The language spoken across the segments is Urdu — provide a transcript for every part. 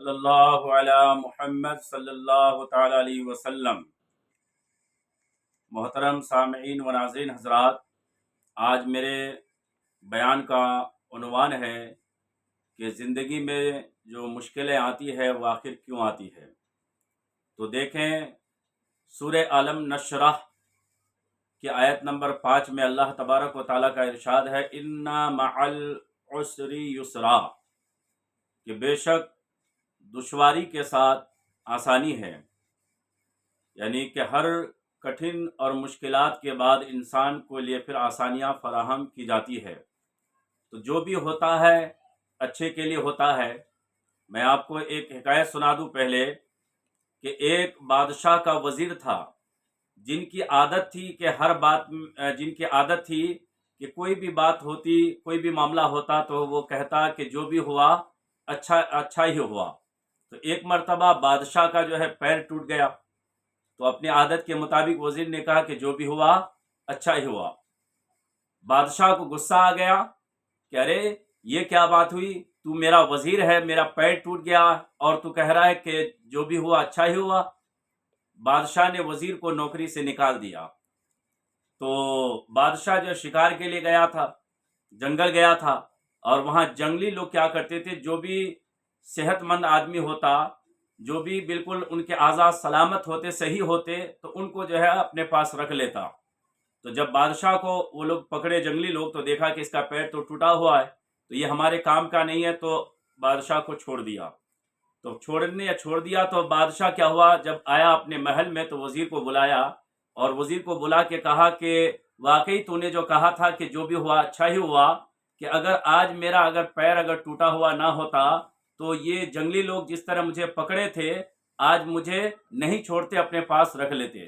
صلی اللہ علی محمد صلی اللہ تعالی علیہ وسلم۔ محترم سامعین و ناظرین حضرات، آج میرے بیان کا عنوان ہے کہ زندگی میں جو مشکلیں آتی ہے وہ آخر کیوں آتی ہے۔ تو دیکھیں، سورہ عالم نشرح کی آیت نمبر 5 میں اللہ تبارک و تعالیٰ کا ارشاد ہے، اِنَّ مَعَ الْعُسْرِ یُسْرًا، کہ بے شک دشواری کے ساتھ آسانی ہے، یعنی کہ ہر کٹھن اور مشکلات کے بعد انسان کو لیے پھر آسانیاں فراہم کی جاتی ہے۔ تو جو بھی ہوتا ہے اچھے کے لیے ہوتا ہے۔ میں آپ کو ایک حکایت سنا دوں پہلے، کہ ایک بادشاہ کا وزیر تھا، جن کی عادت تھی کہ کوئی بھی بات ہوتی، کوئی بھی معاملہ ہوتا تو وہ کہتا کہ جو بھی ہوا اچھا ہی ہوا۔ تو ایک مرتبہ بادشاہ کا جو ہے پیر ٹوٹ گیا، تو اپنی عادت کے مطابق وزیر نے کہا کہ جو بھی ہوا اچھا ہی ہوا۔ بادشاہ کو غصہ آ گیا کہ ارے یہ کیا بات ہوئی، تو میرا وزیر ہے، میرا پیر ٹوٹ گیا اور تو کہہ رہا ہے کہ جو بھی ہوا اچھا ہی ہوا۔ بادشاہ نے وزیر کو نوکری سے نکال دیا۔ تو بادشاہ جو شکار کے لیے گیا تھا، جنگل گیا تھا، اور وہاں جنگلی لوگ کیا کرتے تھے، جو بھی صحت مند آدمی ہوتا، جو بھی بالکل ان کے اعضاء سلامت ہوتے، صحیح ہوتے، تو ان کو جو ہے اپنے پاس رکھ لیتا۔ تو جب بادشاہ کو وہ لوگ پکڑے، جنگلی لوگ، تو دیکھا کہ اس کا پیر تو ٹوٹا ہوا ہے، تو یہ ہمارے کام کا نہیں ہے، تو بادشاہ کو چھوڑ دیا۔ تو چھوڑ دیا تو بادشاہ کیا ہوا، جب آیا اپنے محل میں تو وزیر کو بلایا، اور وزیر کو بلا کے کہا کہ واقعی تو نے جو کہا تھا کہ جو بھی ہوا اچھا ہی ہوا، کہ اگر آج میرا پیر ٹوٹا ہوا نہ ہوتا تو یہ جنگلی لوگ جس طرح مجھے پکڑے تھے، آج مجھے نہیں چھوڑتے، اپنے پاس رکھ لیتے۔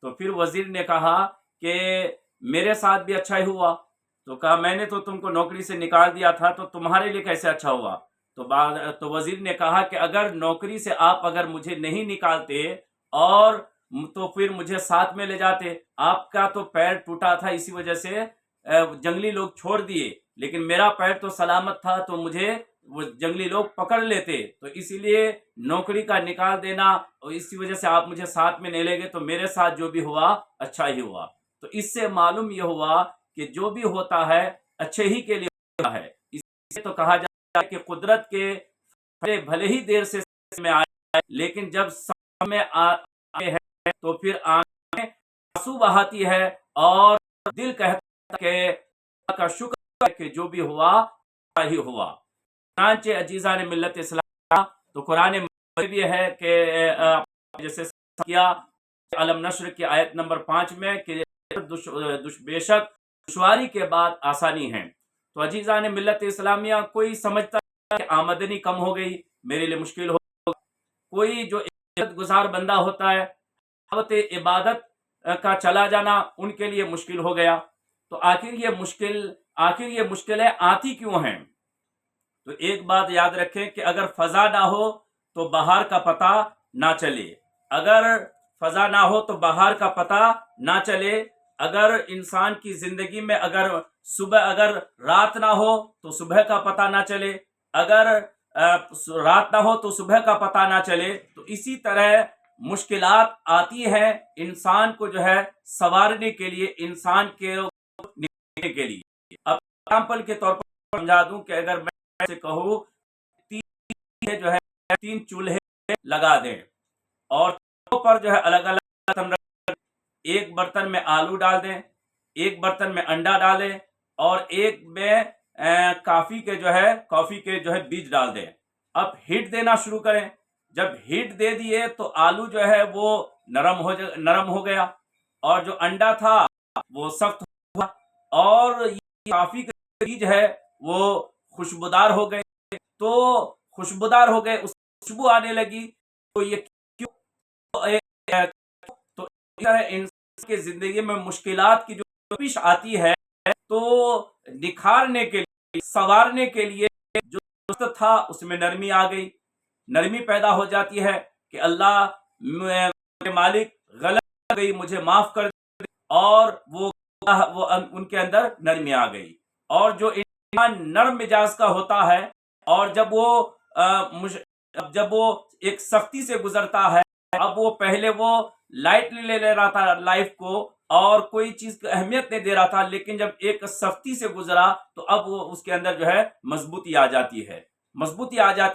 تو پھر وزیر نے کہا کہ میرے ساتھ بھی اچھا ہی ہوا۔ تو کہا میں نے تو تم کو نوکری سے نکال دیا تھا، تو تمہارے لیے کیسے اچھا ہوا؟ تو وزیر نے کہا کہ اگر نوکری سے آپ مجھے نہیں نکالتے اور تو پھر مجھے ساتھ میں لے جاتے۔ آپ کا تو پیر ٹوٹا تھا، اسی وجہ سے جنگلی لوگ چھوڑ دیے، لیکن میرا پیر تو سلامت تھا، تو مجھے وہ جنگلی لوگ پکڑ لیتے، تو اسی لیے نوکری کا نکال دینا، اور اسی وجہ سے آپ مجھے ساتھ میں نہیں لے گئے، تو میرے ساتھ جو بھی ہوا اچھا ہی ہوا۔ تو اس سے معلوم یہ ہوا کہ جو بھی ہوتا ہے اچھے ہی کے لیے ہوتا ہے۔ اس سے تو کہا جاتا ہے کہ قدرت کے بھلے ہی دیر سے میں آئے، لیکن جب سامنے آئے ہیں تو پھر آنکھیں آنسو بہاتی ہے، اور دل کہتا ہے کہ اللہ کا شکر ہے کہ جو بھی ہوا اچھا ہی ہوا۔ چنانچہ عزیزان ملت اسلام، تو قرآن مجید بھی ہے کہ جیسے کیا عالم نشر کی آیت نمبر 5 میں کہ بے شک دشواری کے بعد آسانی ہے۔ تو عزیزان ملت اسلامیہ، کوئی سمجھتا ہے کہ آمدنی کم ہو گئی، میرے لیے مشکل ہو گئی۔ کوئی جو عبادت گزار بندہ ہوتا ہے، عبادت کا چلا جانا ان کے لیے مشکل ہو گیا۔ تو آخر یہ مشکلیں آتی کیوں ہیں؟ تو ایک بات یاد رکھیں کہ اگر فضا نہ ہو تو بہار کا پتہ نہ چلے، اگر فضا نہ ہو تو بہار کا پتہ نہ چلے، اگر انسان کی زندگی میں اگر رات نہ ہو تو صبح کا پتہ نہ چلے، اگر رات نہ ہو تو صبح کا پتہ نہ چلے۔ تو اسی طرح مشکلات آتی ہیں انسان کو جو ہے سنوارنے کے لیے، انسان کے نکالنے کے لیے۔ اب ایگزامپل کے طور پر سمجھا دوں کہ اگر میں سے کہوں تین چولہے لگا دیں، اور پر جو ہے الگ الگ ایک برتن میں آلو ڈال دیں، ایک برتن میں انڈا ڈالیں، اور ایک میں کافی کے جو ہے بیج ڈال دیں۔ اب ہیٹ دینا شروع کریں۔ جب ہیٹ دے دیے تو آلو جو ہے وہ نرم ہو گیا، اور جو انڈا تھا وہ سخت ہوا، اور یہ کافی کے بیج ہے وہ خوشبودار ہو گئے۔ تو خوشبودار ہو گئے، اس خوشبو آنے لگی، تو یہ کیوں؟ تو انسان کی زندگی میں مشکلات کی جو پیش آتی ہے، تو نکھارنے کے لیے، سنوارنے کے لیے جو سخت تھا اس میں نرمی آ گئی، نرمی پیدا ہو جاتی ہے کہ اللہ میرے مالک غلط گئی، مجھے معاف کر دے، اور وہ ان کے اندر نرمی آ گئی۔ اور جو انسان نرم مزاج کا ہوتا ہے، اور جب وہ اب جب وہ ایک سختی سے گزرتا ہے، اب وہ پہلے وہ لائٹلی لے رہا تھا لائف کو اور کوئی چیز کی اہمیت نہیں دے رہا تھا، لیکن جب ایک سختی سے گزرا تو اب وہ اس کے اندر جو ہے مضبوطی آ جاتی ہے،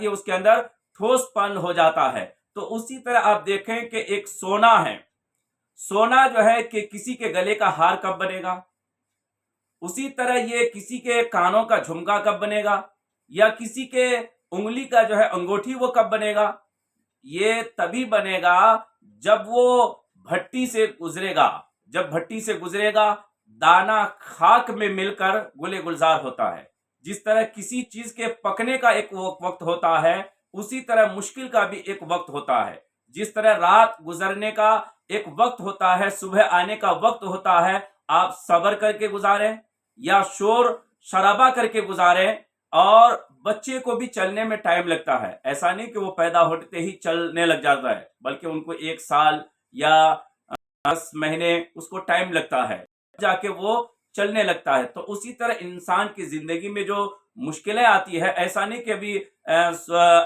اس کے اندر ٹھوس پن ہو جاتا ہے۔ تو اسی طرح آپ دیکھیں کہ ایک سونا ہے، سونا جو ہے کہ کسی کے گلے کا ہار کب بنے گا، اسی طرح یہ کسی کے کانوں کا جھمکا کب بنے گا، یا کسی کے انگلی کا جو ہے انگوٹھی وہ کب بنے گا؟ یہ تبھی بنے گا جب وہ بھٹی سے گزرے گا دانا خاک میں مل کر گلے گلزار ہوتا ہے۔ جس طرح کسی چیز کے پکنے کا ایک وقت ہوتا ہے، اسی طرح مشکل کا بھی ایک وقت ہوتا ہے۔ جس طرح رات گزرنے کا ایک وقت ہوتا ہے، صبح آنے کا وقت ہوتا ہے، آپ صبر کر کے گزاریں یا شور شرابہ کر کے گزاریں۔ اور بچے کو بھی چلنے میں ٹائم لگتا ہے، ایسا نہیں کہ وہ پیدا ہوتے ہی چلنے لگ جاتا ہے، بلکہ ان کو 1 سال یا 10 مہینے اس کو ٹائم لگتا ہے جا کے وہ چلنے لگتا ہے۔ تو اسی طرح انسان کی زندگی میں جو مشکلیں آتی ہے، ایسا نہیں کہ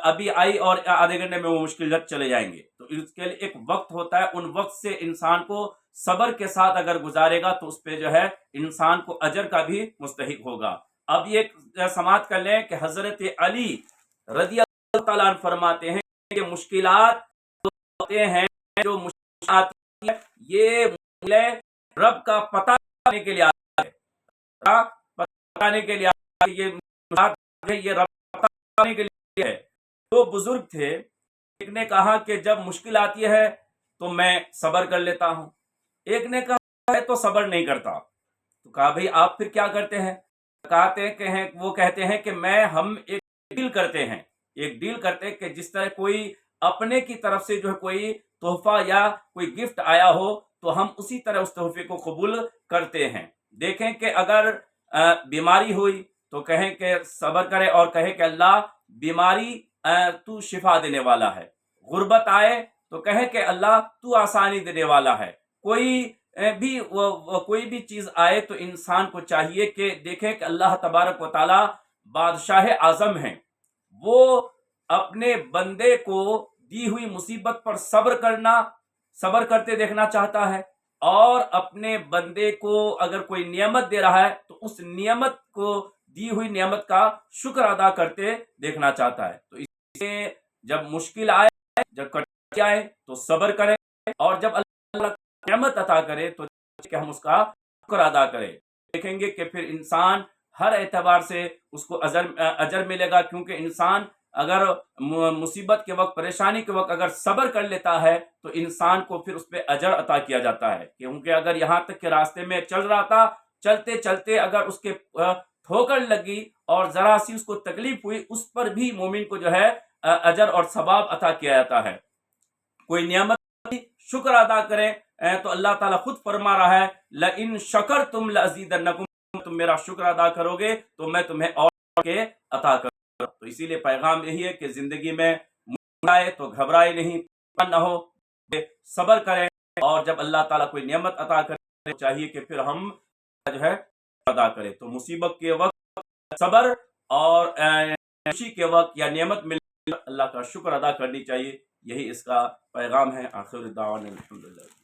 ابھی آئی اور آدھے گھنٹے میں وہ مشکل چلے جائیں گے، تو اس کے لیے ایک وقت ہوتا ہے۔ ان وقت سے انسان کو صبر کے ساتھ اگر گزارے گا تو اس پہ جو ہے انسان کو اجر کا بھی مستحق ہوگا۔ اب یہ سماعت کر لیں کہ حضرت علی رضی اللہ تعالیٰ عنہ فرماتے ہیں کہ مشکلات ہوتے ہیں، جو مشکلات یہ رب کا پتہ کرنے کے لیے آتا ہے، پتہ کے لیے آتا ہے، یہ رب پتہ کرنے کے لیے ہے۔ دو بزرگ تھے، ایک نے کہا کہ جب مشکل آتی ہے تو میں صبر کر لیتا ہوں، ایک نے کہا ہے تو صبر نہیں کرتا۔ تو کہا بھئی آپ پھر کیا کرتے ہیں؟ وہ کہتے ہیں کہ ہم ایک ڈیل کرتے ہیں کہ جس طرح کوئی اپنے کی طرف سے جو ہے کوئی تحفہ یا کوئی گفٹ آیا ہو تو ہم اسی طرح اس تحفے کو قبول کرتے ہیں۔ دیکھیں کہ اگر بیماری ہوئی تو کہیں کہ صبر کرے اور کہے کہ اللہ بیماری تو شفا دینے والا ہے، غربت آئے تو کہے کہ اللہ تو آسانی دینے والا ہے، کوئی بھی چیز آئے تو انسان کو چاہیے کہ دیکھیں کہ اللہ تبارک و تعالی بادشاہ اعظم ہیں، وہ اپنے بندے کو دی ہوئی مصیبت پر صبر کرتے دیکھنا چاہتا ہے، اور اپنے بندے کو اگر کوئی نعمت دے رہا ہے تو اس نعمت کو دی ہوئی نعمت کا شکر ادا کرتے دیکھنا چاہتا ہے۔ تو اس لیے جب مشکل آئے، جب کٹھنائی آئے تو صبر کریں، اور جب اللہ نعمت عطا کرے تو کہ ہم اس کا شکر ادا کریں۔ دیکھیں گے کہ پھر انسان ہر اعتبار سے اس کو اجر ملے گا، کیونکہ انسان اگر مصیبت کے وقت، پریشانی کے وقت اگر صبر کر لیتا ہے تو انسان کو پھر اس پہ اجر عطا کیا جاتا ہے۔ کیونکہ اگر یہاں تک کہ راستے میں چل رہا تھا، چلتے چلتے اگر اس کے ٹھوکر لگی اور ذرا سی اس کو تکلیف ہوئی، اس پر بھی مومن کو جو ہے اجر اور ثواب عطا کیا جاتا ہے۔ کوئی نعمت شکر ادا کریں تو اللہ تعالیٰ خود فرما رہا ہے لَإِن شَكَرْتُمْ لَأَزِيدَنَّكُمْ، تم میرا شکر ادا کرو گے تو میں تمہیں اور کے عطا کروں گا۔ تو اسی لیے پیغام یہی ہے کہ زندگی میں مشکل آئے تو گھبرائے نہیں، نہ ہو، صبر کریں، اور جب اللہ تعالیٰ کوئی نعمت عطا کرے چاہیے کہ پھر ہم جو ہے ادا کریں۔ تو مصیبت کے وقت صبر، اور خوشی کے وقت یا نعمت ملنے اللہ کا شکر ادا کرنی چاہیے، یہی اس کا پیغام ہے۔ آخر دعوانا الحمدللہ۔